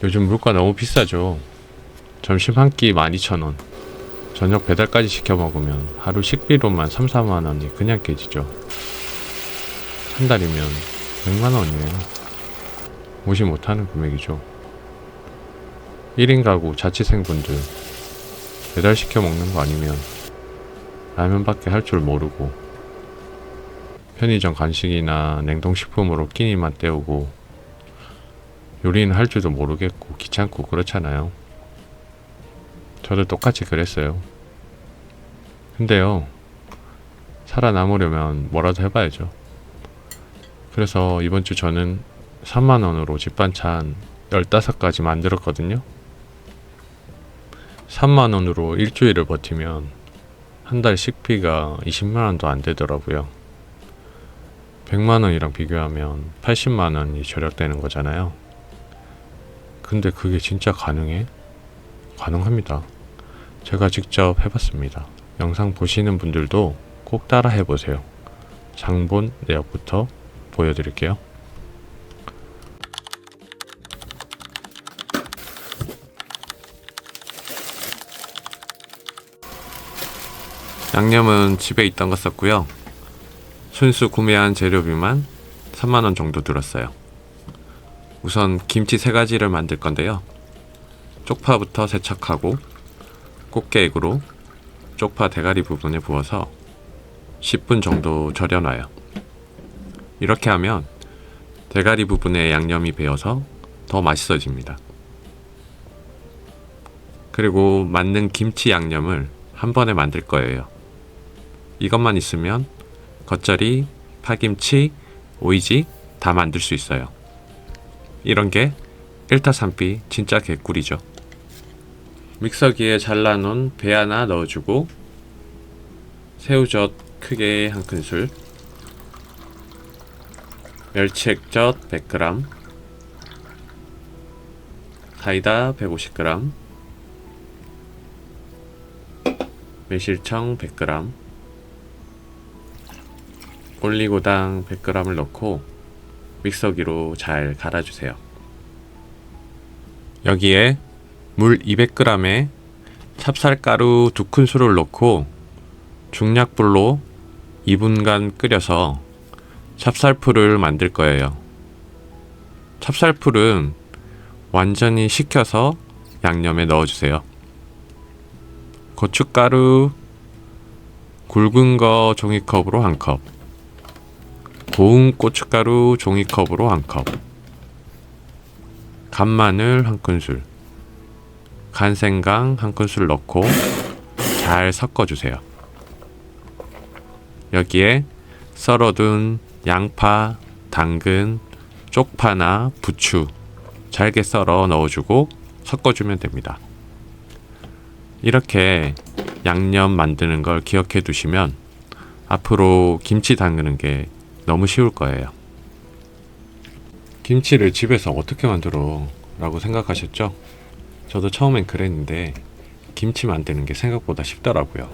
요즘 물가 너무 비싸죠. 점심 한 끼 12,000원. 저녁 배달까지 시켜 먹으면 하루 식비로만 3, 4만 원이 그냥 깨지죠. 한 달이면 100만 원이에요. 무시 못하는 금액이죠. 1인 가구 자취생분들 배달 시켜 먹는 거 아니면 라면밖에 할 줄 모르고 편의점 간식이나 냉동식품으로 끼니만 때우고 요리는 할 줄도 모르겠고 귀찮고 그렇잖아요. 저도 똑같이 그랬어요. 근데요, 살아남으려면 뭐라도 해봐야죠. 그래서 이번 주 저는 3만 원으로 집반찬 15가지 만들었거든요. 3만 원으로 일주일을 버티면 한 달 식비가 20만 원도 안 되더라고요. 100만 원이랑 비교하면 80만 원이 절약되는 거잖아요. 근데 그게 진짜 가능해? 가능합니다. 제가 직접 해봤습니다. 영상 보시는 분들도 꼭 따라 해보세요. 장본 내역부터 보여드릴게요. 양념은 집에 있던 거 썼고요. 순수 구매한 재료비만 3만원 정도 들었어요. 우선 김치 3가지를 만들 건데요. 쪽파부터 세척하고 꽃게액으로 쪽파 대가리 부분에 부어서 10분 정도 절여놔요. 이렇게 하면 대가리 부분에 양념이 배어서 더 맛있어집니다. 그리고 만능 김치 양념을 한 번에 만들 거예요. 이것만 있으면 겉절이, 파김치, 오이지 다 만들 수 있어요. 이런 게 1타3피 진짜 개꿀이죠. 믹서기에 잘라놓은 배 하나 넣어주고 새우젓 크게 한 큰술, 멸치액젓 100g, 사이다 150g, 매실청 100g, 올리고당 100g을 넣고 믹서기로 잘 갈아주세요. 여기에 물 200g에 찹쌀가루 2큰술을 넣고 중약불로 2분간 끓여서 찹쌀풀을 만들 거예요. 찹쌀풀은 완전히 식혀서 양념에 넣어주세요. 고춧가루 굵은 거 종이컵으로 1컵, 고운 고춧가루 종이컵으로 1컵, 간마늘 1큰술, 간생강 1큰술 넣고 잘 섞어주세요. 여기에 썰어둔 양파, 당근, 쪽파나 부추 잘게 썰어 넣어주고 섞어주면 됩니다. 이렇게 양념 만드는 걸 기억해 두시면 앞으로 김치 담그는 게 너무 쉬울 거예요. 김치를 집에서 어떻게 만들어? 라고 생각하셨죠? 저도 처음엔 그랬는데 김치 만드는 게 생각보다 쉽더라고요.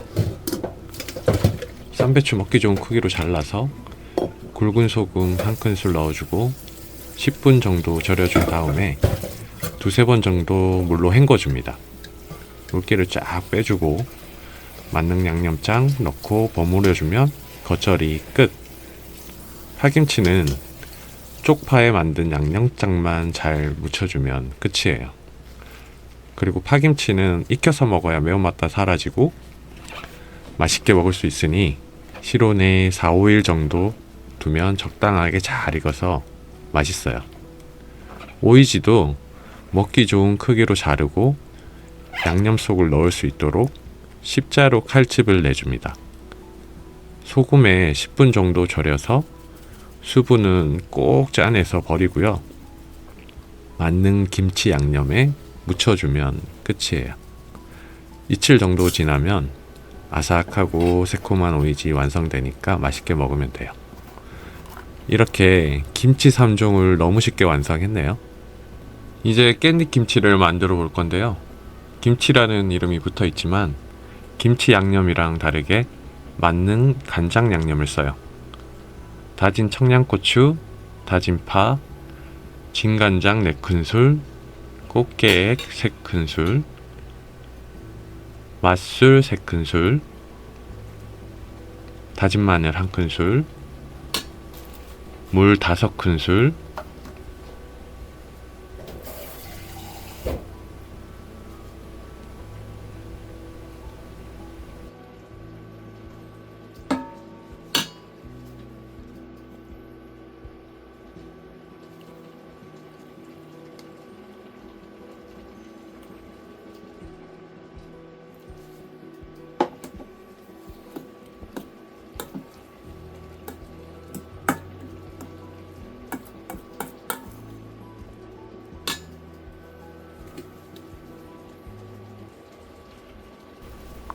쌈배추 먹기 좋은 크기로 잘라서 굵은 소금 1큰술 넣어주고 10분 정도 절여준 다음에 2-3번 정도 물로 헹궈줍니다. 물기를 쫙 빼주고 만능 양념장 넣고 버무려주면 겉절이 끝. 파김치는 쪽파에 만든 양념장만 잘 묻혀주면 끝이에요. 그리고 파김치는 익혀서 먹어야 매운맛 다 사라지고 맛있게 먹을 수 있으니 실온에 4-5일 정도 두면 적당하게 잘 익어서 맛있어요. 오이지도 먹기 좋은 크기로 자르고 양념 속을 넣을 수 있도록 십자로 칼집을 내줍니다. 소금에 10분 정도 절여서 수분은 꼭 짜내서 버리고요. 만능 김치 양념에 묻혀주면 끝이에요. 이틀 정도 지나면 아삭하고 새콤한 오이지 완성되니까 맛있게 먹으면 돼요. 이렇게 김치 3종을 너무 쉽게 완성했네요. 이제 깻잎 김치를 만들어 볼 건데요. 김치라는 이름이 붙어 있지만 김치 양념이랑 다르게 만능 간장 양념을 써요. 다진 청양고추, 다진 파, 진간장 4큰술, 꽃게액 3큰술, 맛술 3큰술, 다진 마늘 1큰술, 물 5큰술,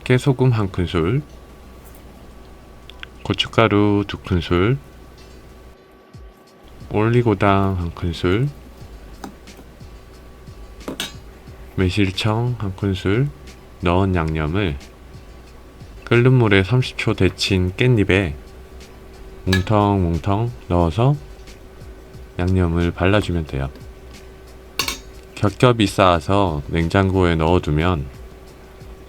깨소금 1큰술, 고춧가루 2큰술, 올리고당 1큰술, 매실청 1큰술 넣은 양념을 끓는 물에 30초 데친 깻잎에 뭉텅뭉텅 넣어서 양념을 발라주면 돼요. 겹겹이 쌓아서 냉장고에 넣어두면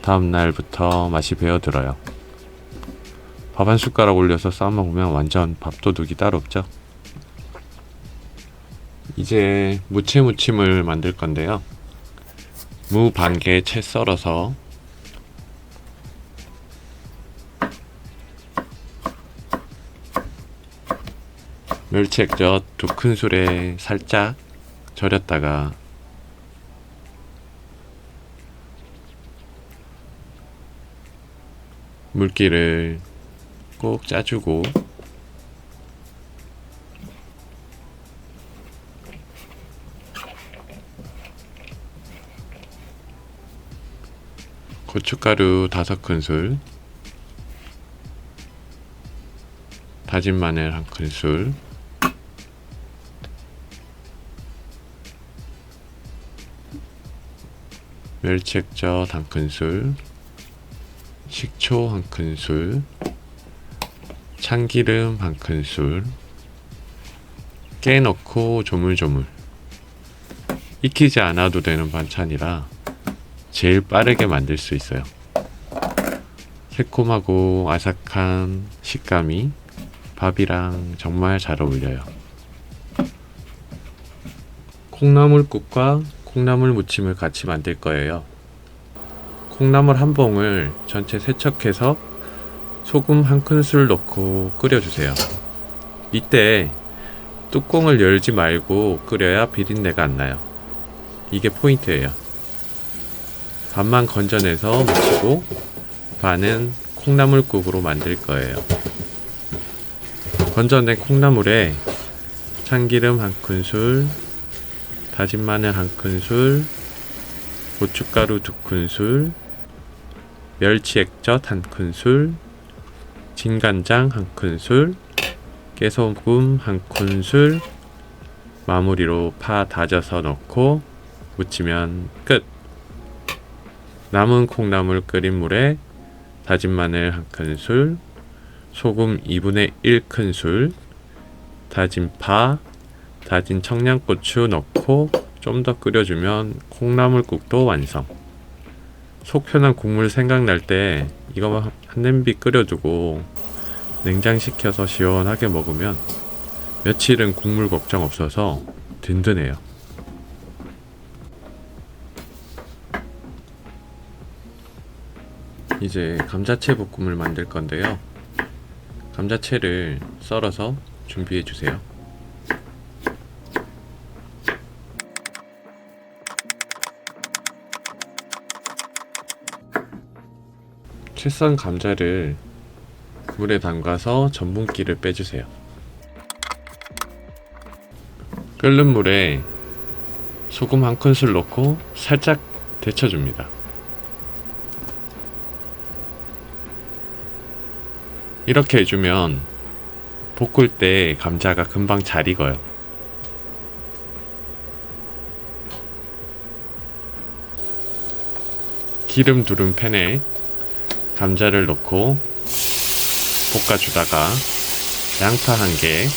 다음날부터 맛이 배어들어요. 밥 한 숟가락 올려서 싸 먹으면 완전 밥도둑이 따로 없죠. 이제 무채무침을 만들 건데요. 무 반개 채 썰어서 멸치액젓 2큰술에 살짝 절였다가 물기를 꼭 짜주고 고춧가루 5큰술, 다진 마늘 1큰술, 멸치액젓 1큰술, 식초 1큰술, 참기름 1큰술, 깨 넣고 조물조물. 익히지 않아도 되는 반찬이라 제일 빠르게 만들 수 있어요. 새콤하고 아삭한 식감이 밥이랑 정말 잘 어울려요. 콩나물국과 콩나물 무침을 같이 만들 거예요. 콩나물 한 봉을 전체 세척해서 소금 1큰술 넣고 끓여주세요. 이때 뚜껑을 열지 말고 끓여야 비린내가 안 나요. 이게 포인트예요. 반만 건져내서 무치고 반은 콩나물국으로 만들 거예요. 건져낸 콩나물에 참기름 1큰술, 다진 마늘 1큰술, 고춧가루 2큰술, 멸치액젓 1큰술, 진간장 1큰술, 깨소금 1큰술, 마무리로 파 다져서 넣고 무치면 끝! 남은 콩나물 끓인 물에 다진 마늘 1큰술, 소금 2분의 1큰술, 다진 파, 다진 청양고추 넣고 좀 더 끓여주면 콩나물국도 완성. 속 편한 국물 생각날 때 이거만 한 냄비 끓여두고 냉장시켜서 시원하게 먹으면 며칠은 국물 걱정 없어서 든든해요. 이제 감자채 볶음을 만들 건데요. 감자채를 썰어서 준비해 주세요. 채 썬 감자를 물에 담가서 전분기를 빼주세요. 끓는 물에 소금 1큰술 넣고 살짝 데쳐줍니다. 이렇게 해주면 볶을 때 감자가 금방 잘 익어요. 기름 두른 팬에 감자를 넣고 볶아주다가 양파 1개,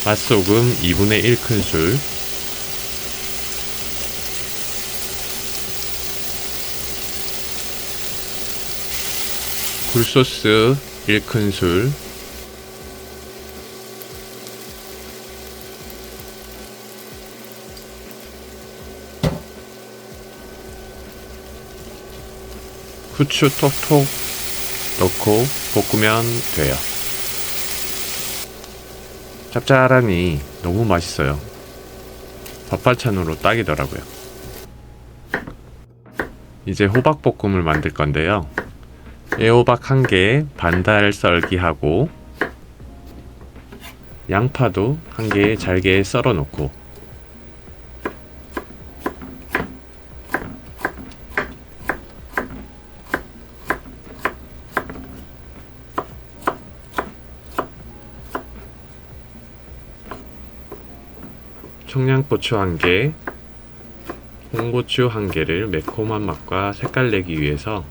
맛소금 2분의 1큰술, 굴소스 1큰술, 후추 톡톡 넣고 볶으면 돼요. 짭짤하니 너무 맛있어요. 밥반찬으로 딱이더라고요. 이제 호박볶음을 만들 건데요. 애호박 1개 반달 썰기하고 양파도 1개 잘게 썰어 놓고 청양고추 1개, 홍고추 1개를 매콤한 맛과 색깔 내기 위해서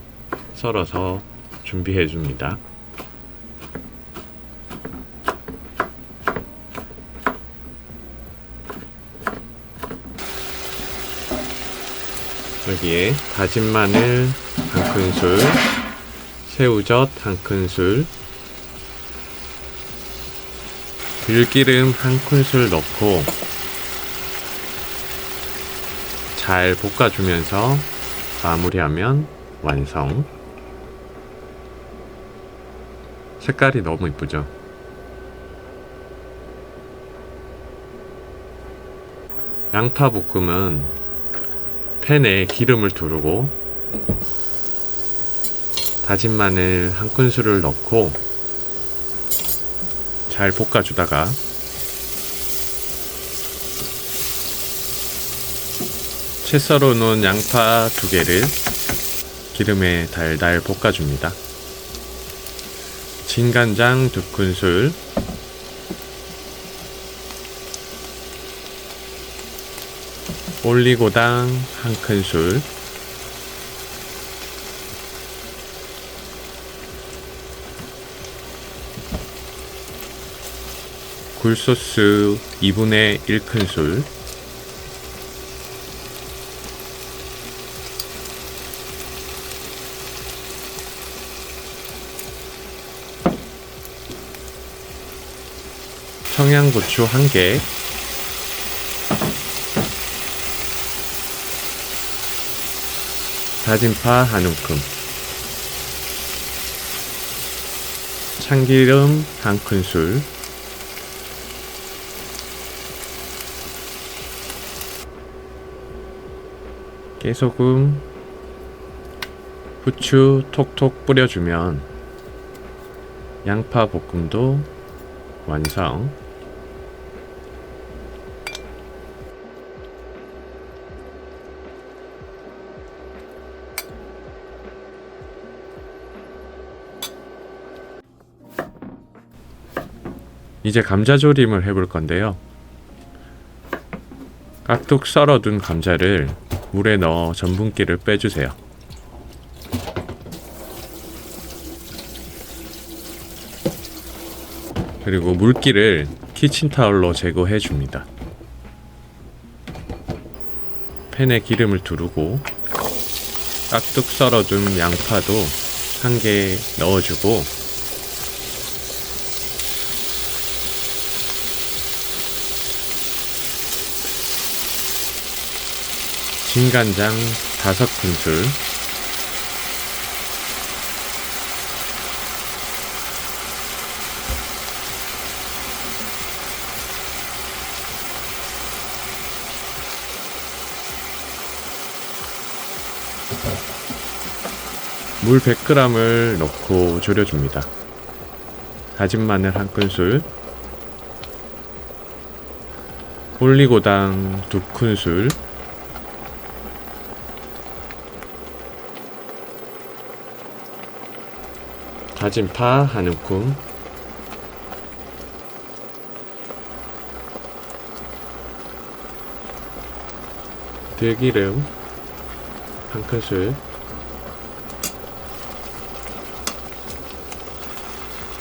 썰어서 준비해 줍니다. 여기에 다진 마늘 1큰술, 새우젓 1큰술, 들기름 1큰술 넣고 잘 볶아주면서 마무리하면 완성. 색깔이 너무 이쁘죠? 양파 볶음은 팬에 기름을 두르고 다진 마늘 1큰술을 넣고 잘 볶아주다가 채 썰어 놓은 양파 2개를 기름에 달달 볶아줍니다. 진간장 2큰술, 올리고당 1큰술, 굴소스 2분의 1큰술, 청양고추 1개, 다진 파 1움큼, 참기름 1큰술, 깨소금, 후추 톡톡 뿌려주면 양파 볶음도 완성. 이제 감자조림을 해볼 건데요. 깍둑 썰어둔 감자를 물에 넣어 전분기를 빼주세요. 그리고 물기를 키친타올로 제거해 줍니다. 팬에 기름을 두르고 깍둑 썰어둔 양파도 1개 넣어주고 진간장 5큰술, 물 100g을 넣고 졸여줍니다. 다진 마늘 1큰술, 올리고당 2큰술, 다진 파 1움큼, 들기름 1큰술,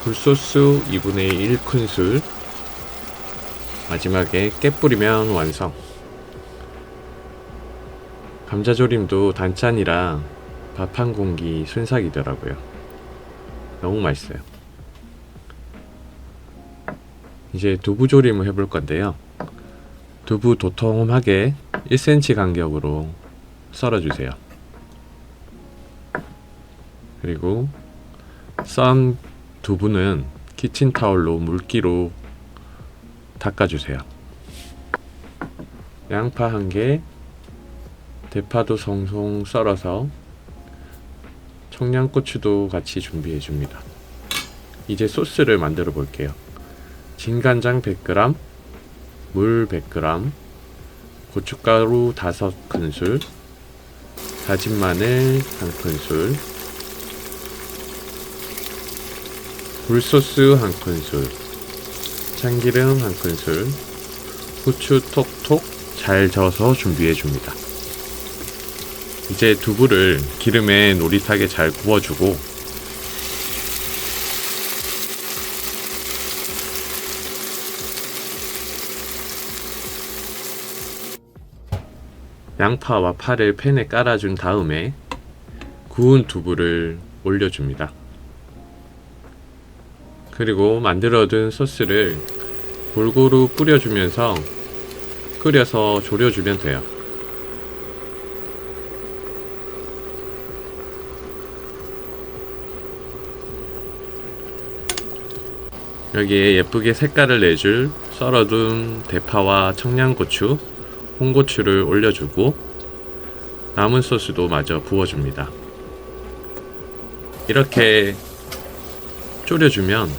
굴소스 2분의 1큰술, 마지막에 깨 뿌리면 완성. 감자조림도 단짠이라 밥 한 공기 순삭이더라고요. 너무 맛있어요. 이제 두부조림을 해볼 건데요. 두부 도톰하게 1cm 간격으로 썰어주세요. 그리고 썬 두부는 키친타올로 물기로 닦아주세요. 양파 1개, 대파도 송송 썰어서 청양고추도 같이 준비해 줍니다. 이제 소스를 만들어 볼게요. 진간장 100g, 물 100g, 고춧가루 5큰술, 다진 마늘 1큰술, 굴소스 1큰술, 참기름 1큰술, 후추 톡톡 잘 저어서 준비해 줍니다. 이제 두부를 기름에 노릇하게 잘 구워주고 양파와 파를 팬에 깔아준 다음에 구운 두부를 올려줍니다. 그리고 만들어둔 소스를 골고루 뿌려주면서 끓여서 졸여주면 돼요. 여기에 예쁘게 색깔을 내줄 썰어둔 대파와 청양고추, 홍고추를 올려주고 남은 소스도 마저 부어줍니다. 이렇게 졸여주면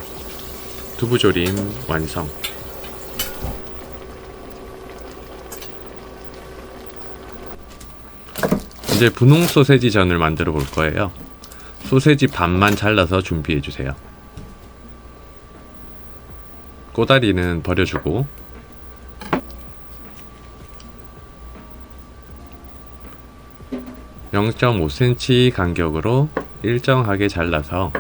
두부조림 완성. 이제 분홍 소세지전을 만들어 볼 거예요. 소세지 반만 잘라서 준비해 주세요. 꼬다리는 버려주고 (0.5cm) 간격으로 일정하게 잘라서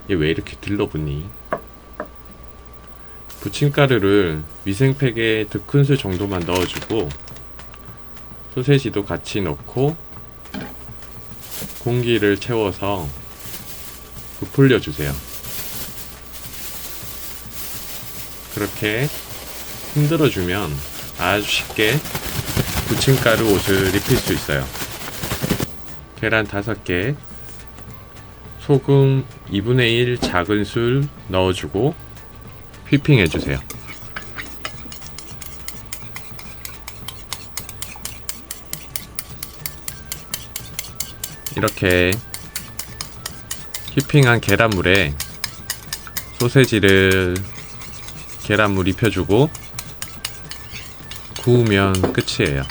얘 왜 이렇게 들러붙니? 부침가루를 위생팩에 2큰술 정도만 넣어주고 소세지도 같이 넣고 공기를 채워서 부풀려 주세요. 그렇게 흔들어 주면 아주 쉽게 부침가루 옷을 입힐 수 있어요. 계란 5개, 소금 2분의 1 작은 술 넣어주고 휘핑 해주세요. 이렇게 휘핑한 계란물에 소세지를 계란물 입혀주고 구우면 끝이에요.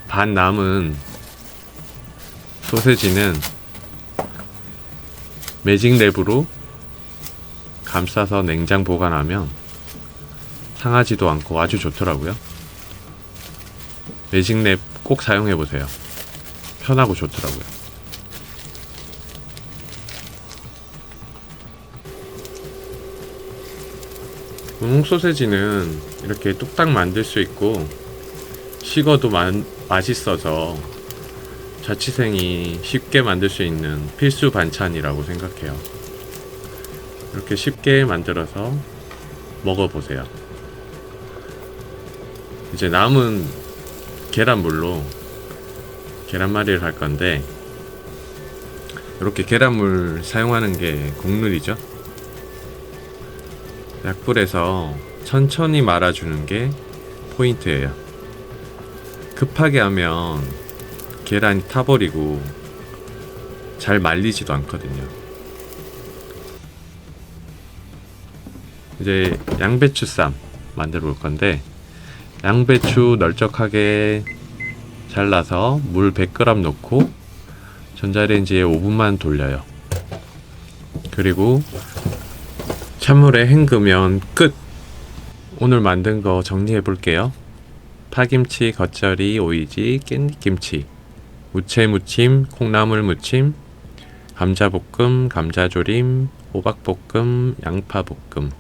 반 남은 소세지는 매직랩으로 감싸서 냉장 보관하면 상하지도 않고 아주 좋더라고요. 매직랩 꼭 사용해보세요. 편하고 좋더라고요. 분홍 소세지는 이렇게 뚝딱 만들 수 있고 식어도 맛있어서 자취생이 쉽게 만들 수 있는 필수 반찬이라고 생각해요. 이렇게 쉽게 만들어서 먹어보세요. 이제 남은 계란물로 계란말이를 할 건데 이렇게 계란물 사용하는 게 국룰이죠. 약불에서 천천히 말아주는 게 포인트예요. 급하게 하면 계란이 타버리고 잘 말리지도 않거든요. 이제 양배추쌈 만들어 볼 건데 양배추 널쩍하게 잘라서 물 100g 넣고 전자레인지에 5분만 돌려요. 그리고 찬물에 헹구면 끝! 오늘 만든 거 정리해 볼게요. 파김치, 겉절이, 오이지, 깻잎김치, 무채무침, 콩나물 무침, 감자볶음, 감자조림, 호박볶음, 양파볶음,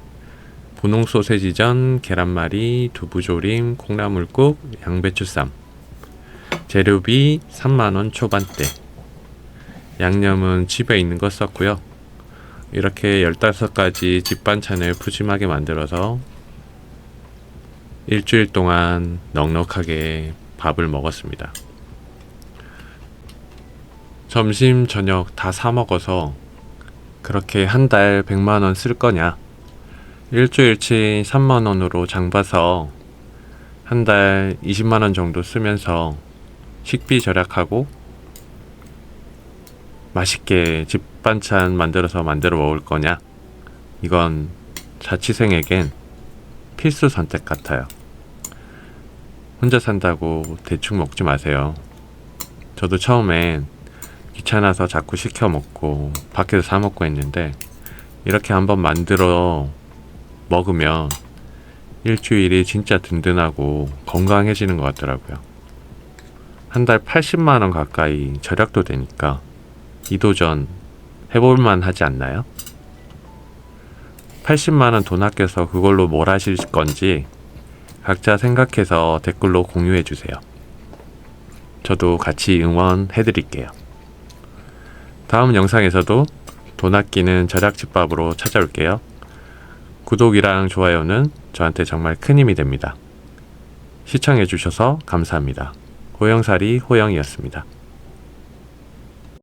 분홍 소세지전, 계란말이, 두부조림, 콩나물국, 양배추쌈. 재료비 3만원 초반대. 양념은 집에 있는 거 썼고요. 이렇게 15가지 집 반찬을 푸짐하게 만들어서 일주일 동안 넉넉하게 밥을 먹었습니다. 점심, 저녁 다 사 먹어서 그렇게 한 달 100만원 쓸 거냐? 일주일치 3만원으로 장 봐서 한 달 20만원 정도 쓰면서 식비 절약하고 맛있게 집 반찬 만들어 먹을 거냐? 이건 자취생에겐 필수 선택 같아요. 혼자 산다고 대충 먹지 마세요. 저도 처음엔 귀찮아서 자꾸 시켜 먹고 밖에서 사 먹고 했는데 이렇게 한번 만들어 먹으면 일주일이 진짜 든든하고 건강해지는 것 같더라고요. 한 달 80만원 가까이 절약도 되니까 이 도전 해볼만 하지 않나요? 80만원 돈 아껴서 그걸로 뭘 하실 건지 각자 생각해서 댓글로 공유해주세요. 저도 같이 응원해드릴게요. 다음 영상에서도 돈 아끼는 절약집밥으로 찾아올게요. 구독이랑 좋아요는 저한테 정말 큰 힘이 됩니다. 시청해주셔서 감사합니다. 호영살이 호영이었습니다.